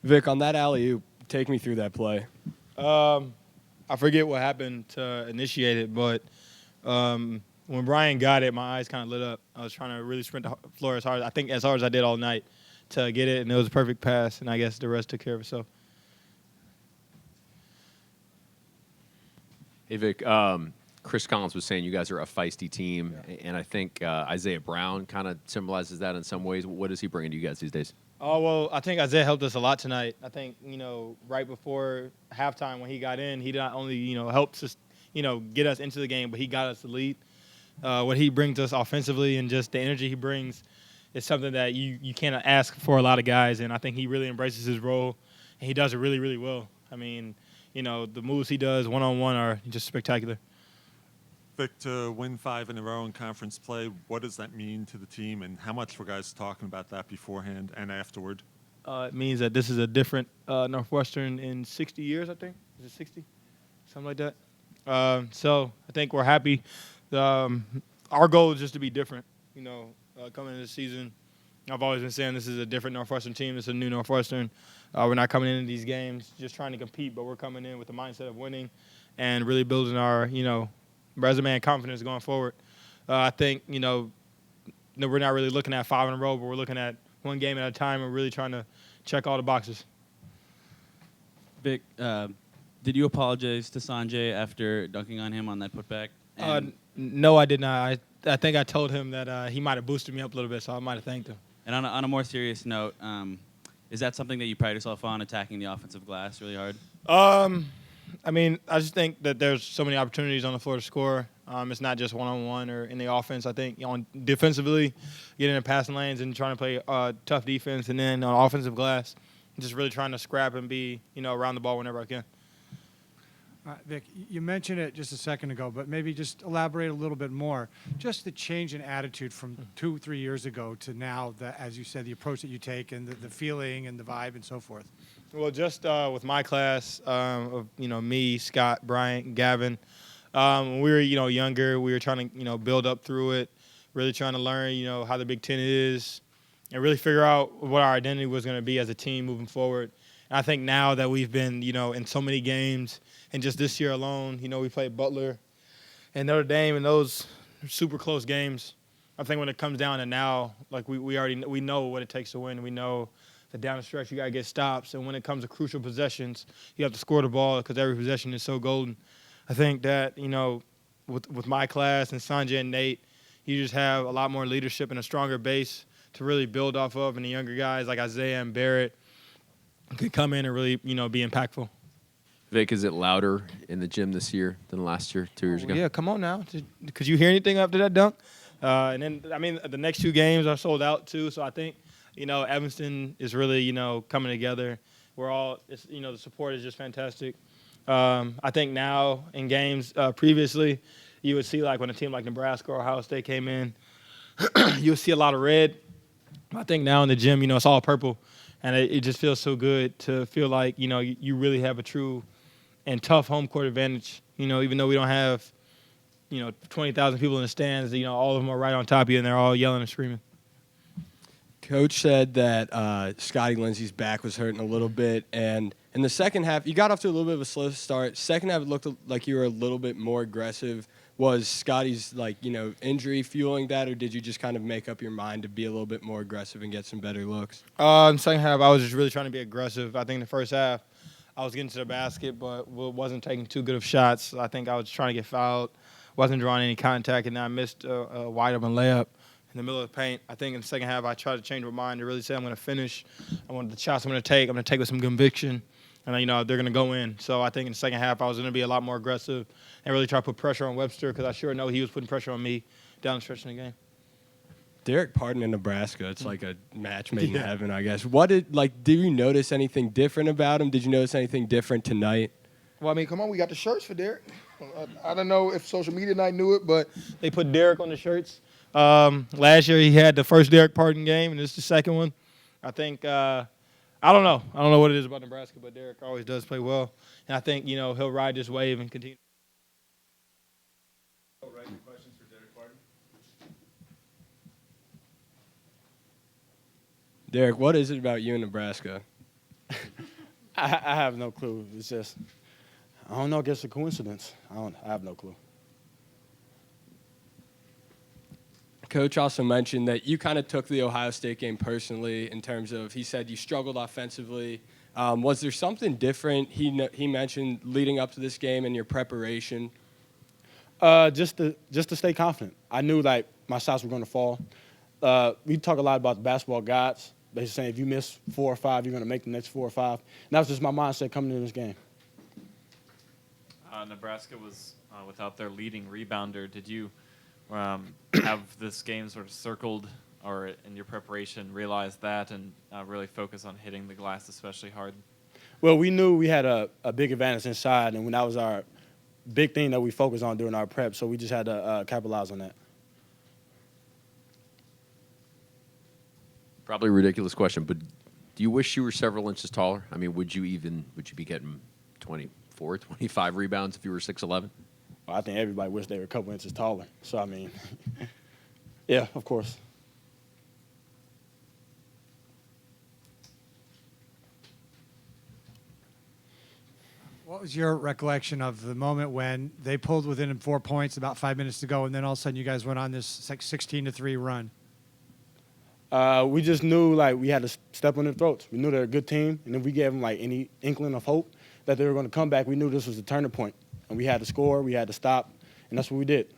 Vic, on that alley-oop, take me through that play. I forget what happened to initiate it, but when Brian got it, my eyes kind of lit up. I was trying to really sprint the floor as hard as I did all night to get it, and it was a perfect pass, and I guess the rest took care of itself. Hey, Vic, Chris Collins was saying you guys are a feisty team, and I think Isiah Brown kind of symbolizes that in some ways. What is he bringing to you guys these days? Oh, well, I think Isiah helped us a lot tonight. I think, right before halftime when he got in, he not only, helped us, get us into the game, but he got us the lead. What he brings us offensively and just the energy he brings is something that you can't ask for a lot of guys, and I think he really embraces his role, and he does it really, really well. I mean, the moves he does one-on-one are just spectacular. Vic, to win 5 in a row in conference play, what does that mean to the team, and how much were guys talking about that beforehand and afterward? It means that this is a different Northwestern in 60 years, I think. Is it 60? Something like that. So I think we're happy. Our goal is just to be different, coming into the season. I've always been saying this is a different Northwestern team. This is a new Northwestern. We're not coming into these games just trying to compete, but we're coming in with the mindset of winning and really building our, resume and confidence going forward. I think, we're not really looking at 5 in a row, but we're looking at one game at a time and really trying to check all the boxes. Vic, did you apologize to Sanjay after dunking on him on that putback? No, I did not. I think I told him that he might have boosted me up a little bit, so I might have thanked him. And on a more serious note, is that something that you pride yourself on, attacking the offensive glass really hard? I just think that there's so many opportunities on the floor to score. It's not just one-on-one or in the offense. I think on defensively, getting in passing lanes and trying to play tough defense, and then on offensive glass, just really trying to scrap and be, around the ball whenever I can. Vic, you mentioned it just a second ago, but maybe just elaborate a little bit more. Just the change in attitude from 2-3 years ago to now, as you said, the approach that you take and the feeling and the vibe and so forth. Well, just with my class of me, Scott, Bryant, Gavin, when we were younger, we were trying to build up through it, really trying to learn how the Big Ten is, and really figure out what our identity was going to be as a team moving forward. And I think now that we've been in so many games, and just this year alone, we played Butler and Notre Dame, and those super close games. I think when it comes down to now, like we know what it takes to win. We know that down the stretch you got to get stops, and when it comes to crucial possessions, you have to score the ball because every possession is so golden. I think that with my class and Sanjay and Nate, you just have a lot more leadership and a stronger base to really build off of, and the younger guys like Isiah and Barrett can come in and really be impactful. Vic, is it louder in the gym this year than last year, 2 years ago? Yeah, come on now. Could you hear anything after that dunk? And then, the next 2 games are sold out too. So I think, Evanston is really, coming together. We're all, the support is just fantastic. I think now in games previously, you would see like when a team like Nebraska or Ohio State came in, you would see a lot of red. I think now in the gym, it's all purple. And it just feels so good to feel like, you really have a true and tough home court advantage. Even though we don't have, 20,000 people in the stands, all of them are right on top of you and they're all yelling and screaming. Coach said that Scotty Lindsey's back was hurting a little bit, and in the second half, you got off to a little bit of a slow start. Second half, it looked like you were a little bit more aggressive. Was Scotty's, injury fueling that, or did you just kind of make up your mind to be a little bit more aggressive and get some better looks? In the second half, I was just really trying to be aggressive. I think in the first half, I was getting to the basket, but wasn't taking too good of shots. I think I was trying to get fouled, wasn't drawing any contact, and then I missed a wide open layup in the middle of the paint. I think in the second half, I tried to change my mind to really say I'm going to finish. I wanted the shots I'm going to take with some conviction, and they're going to go in. So I think in the second half, I was going to be a lot more aggressive and really try to put pressure on Webster because I sure know he was putting pressure on me down the stretch in the game. Dererk Pardon in Nebraska, it's like a match made in heaven, I guess. Did you notice anything different about him? Did you notice anything different tonight? Well, come on, we got the shirts for Dererk. I don't know if social media night knew it, but they put Dererk on the shirts. Last year he had the first Dererk Pardon game, and this is the second one. I think I don't know. I don't know what it is about Nebraska, but Dererk always does play well, and I think he'll ride this wave and continue. Questions for Dererk Pardon? Derek, what is it about you in Nebraska? I have no clue. It's just, I don't know. I guess a coincidence. I have no clue. Coach also mentioned that you kind of took the Ohio State game personally in terms of, he said you struggled offensively. Was there something different he mentioned leading up to this game in your preparation? Just to stay confident. I knew like my shots were going to fall. We talk a lot about the basketball gods. Basically saying if you miss 4 or 5, you're going to make the next 4 or 5. And that was just my mindset coming into this game. Nebraska was without their leading rebounder. Did you have this game sort of circled or in your preparation realize that and really focus on hitting the glass especially hard? Well, we knew we had a big advantage inside, and that was our big thing that we focused on during our prep, so we just had to capitalize on that. Probably a ridiculous question, but do you wish you were several inches taller? I mean, would you be getting 24, 25 rebounds if you were 6'11"? Well, I think everybody wished they were a couple inches taller. So, I mean, yeah, of course. What was your recollection of the moment when they pulled within 4 points, about 5 minutes to go, and then all of a sudden you guys went on this 16-3 run? We just knew, like, we had to step on their throats. We knew they're a good team, and if we gave them, like, any inkling of hope that they were going to come back, we knew this was the turning point. And we had to score, we had to stop, and that's what we did.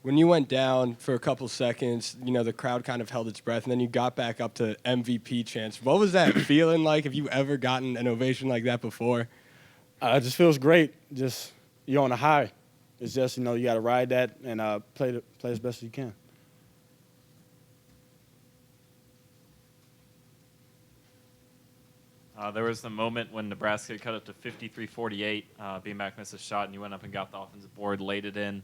When you went down for a couple seconds, the crowd kind of held its breath, and then you got back up to MVP chants. What was that feeling like? Have you ever gotten an ovation like that before? It just feels great. Just, you're on a high. It's just, you got to ride that and play as best as you can. There was the moment when Nebraska cut up to 53-48. BMAC missed a shot, and you went up and got the offensive board, laid it in.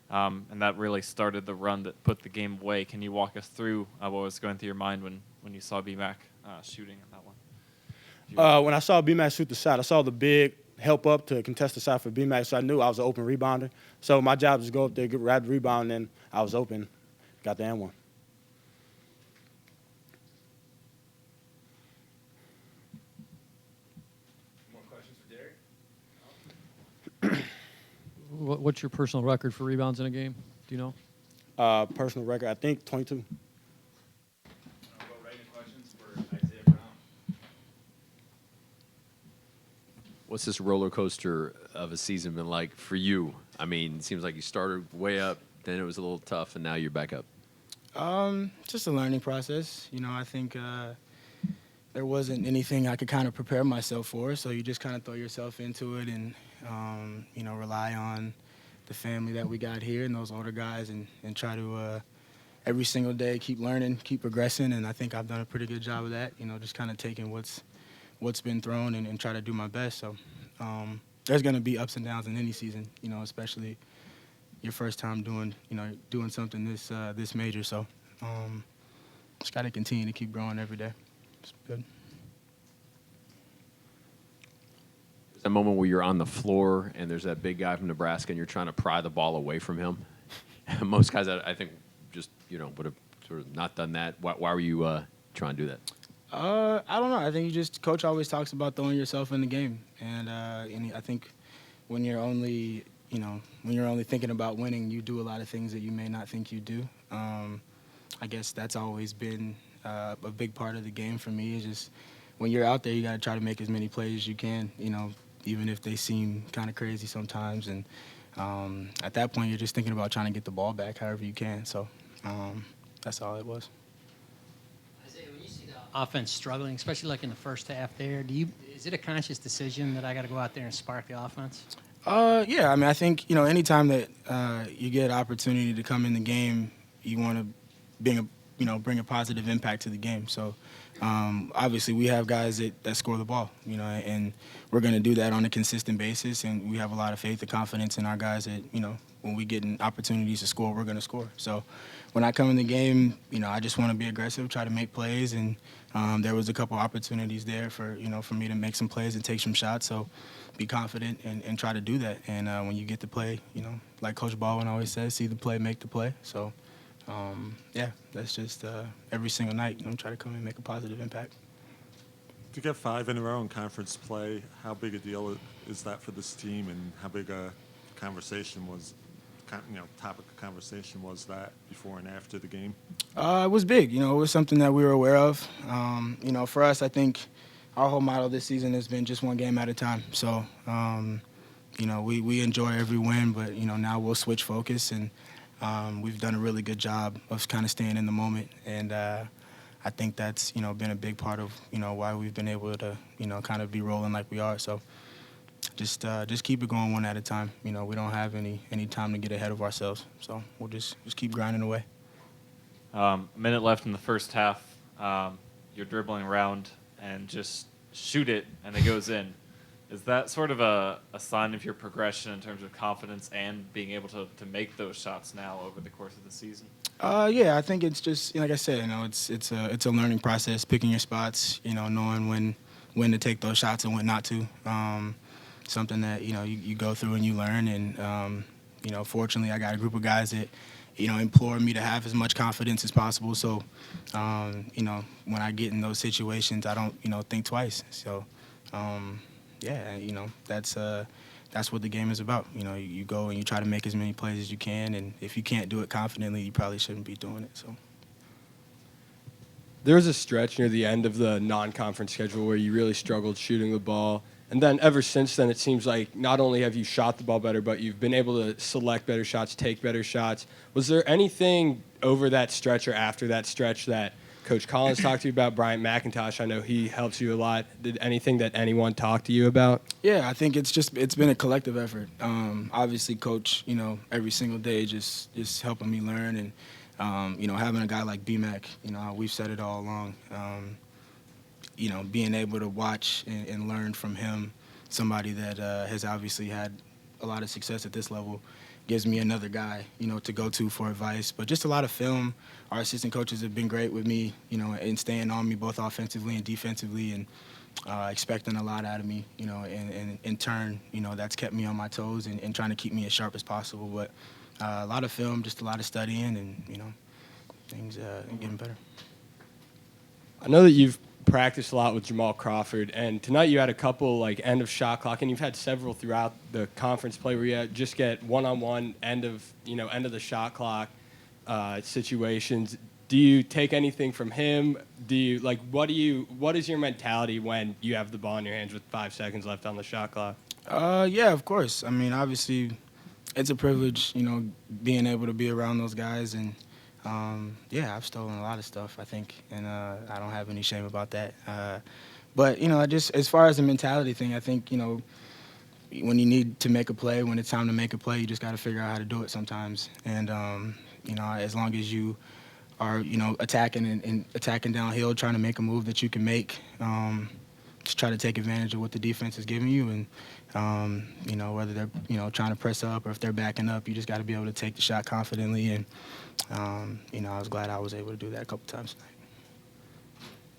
And that really started the run that put the game away. Can you walk us through what was going through your mind when you saw BMAC shooting on that one? When I saw BMAC shoot the shot, I saw the big help up to contest the shot for BMAC, so I knew I was an open rebounder. So my job was to go up there, grab the rebound, and then I was open, got the and one. More questions for Dererk? What's your personal record for rebounds in a game? Do you know? Personal record, I think 22. What writing questions for Isiah Brown? What's this roller coaster of a season been like for you? I mean, it seems like you started way up, then it was a little tough, and now you're back up. Just a learning process. I think there wasn't anything I could kind of prepare myself for, so you just kind of throw yourself into it and, rely on the family that we got here and those older guys and try to every single day keep learning, keep progressing, and I think I've done a pretty good job of that, just kind of taking what's been thrown and try to do my best. So there's going to be ups and downs in any season, especially your first time doing something this major. So just got to continue to keep growing every day. It's good. There's that moment where you're on the floor and there's that big guy from Nebraska and you're trying to pry the ball away from him. Most guys, I think, just would have sort of not done that. Why were you trying to do that? I don't know. I think Coach always talks about throwing yourself in the game, and I think when you're only thinking about winning, you do a lot of things that you may not think you do. I guess that's always been a big part of the game for me. Is just when you're out there, you got to try to make as many plays as you can. Even if they seem kind of crazy sometimes, and at that point, you're just thinking about trying to get the ball back however you can. So that's all it was. Isiah, when you see the offense struggling, especially like in the first half there, is it a conscious decision that I got to go out there and spark the offense? Yeah. I mean, I think, anytime that you get an opportunity to come in the game, you want to bring a positive impact to the game. So obviously we have guys that score the ball, and we're going to do that on a consistent basis. And we have a lot of faith and confidence in our guys that, when we get opportunities to score, we're going to score. So when I come in the game, I just want to be aggressive, try to make plays. And there was a couple opportunities there for me to make some plays and take some shots. So be confident and try to do that. And when you get to play, like Coach Baldwin always says, see the play, make the play. So, yeah, that's just every single night, try to come and make a positive impact. To get 5 in a row in conference play, how big a deal is that for this team, and how big a conversation was, topic of conversation was that before and after the game? It was big. It was something that we were aware of. For us, I think our whole motto this season has been just one game at a time. So, we enjoy every win, but, now we'll switch focus, and we've done a really good job of kind of staying in the moment. And I think that's, been a big part of, why we've been able to, kind of be rolling like we are. So just keep it going one at a time. We don't have any time to get ahead of ourselves. So we'll just keep grinding away. A minute left in the first half. You're dribbling around and just shoot it, and it goes in. Is that sort of a sign of your progression in terms of confidence and being able to make those shots now over the course of the season? Yeah, I think it's just, like I said, it's a learning process, picking your spots, knowing when to take those shots and when not to. Something that, you go through and you learn. And, fortunately, I got a group of guys that, implore me to have as much confidence as possible. So, when I get in those situations, I don't, think twice. So, that's what the game is about. You go and you try to make as many plays as you can, and if you can't do it confidently, you probably shouldn't be doing it. So there was a stretch near the end of the non-conference schedule where you really struggled shooting the ball. And then ever since then, it seems like not only have you shot the ball better, but you've been able to select better shots, take better shots. Was there anything over that stretch or after that stretch that Coach Collins talked to you about? Bryant McIntosh, I know he helps you a lot. Did anything that anyone talk to you about? Yeah, I think it's been a collective effort. Obviously, Coach, every single day just helping me learn, and having a guy like BMAC, we've said it all along. Being able to watch and learn from him, somebody that has obviously had a lot of success at this level, gives me another guy, to go to for advice. But just a lot of film. Our assistant coaches have been great with me, and staying on me both offensively and defensively, and expecting a lot out of me, and in turn, that's kept me on my toes and trying to keep me as sharp as possible. But a lot of film, just a lot of studying, and, things getting better. I know that you've practiced a lot with Jamal Crawford, and tonight you had a couple end of shot clock, and you've had several throughout the conference play where you just get one-on-one end of the shot clock situations. Do you take anything from him? Do you what is your mentality when you have the ball in your hands with 5 seconds left on the shot clock? Yeah, of course. I mean, obviously, it's a privilege, being able to be around those guys, and yeah, I've stolen a lot of stuff, I think, and I don't have any shame about that. But just as far as the mentality thing, I think when you need to make a play, when it's time to make a play, you just got to figure out how to do it sometimes. And as long as you are attacking and attacking downhill, trying to make a move that you can make, just try to take advantage of what the defense is giving you, and whether they're trying to press up or if they're backing up, you just got to be able to take the shot confidently. And I was glad I was able to do that a couple times tonight.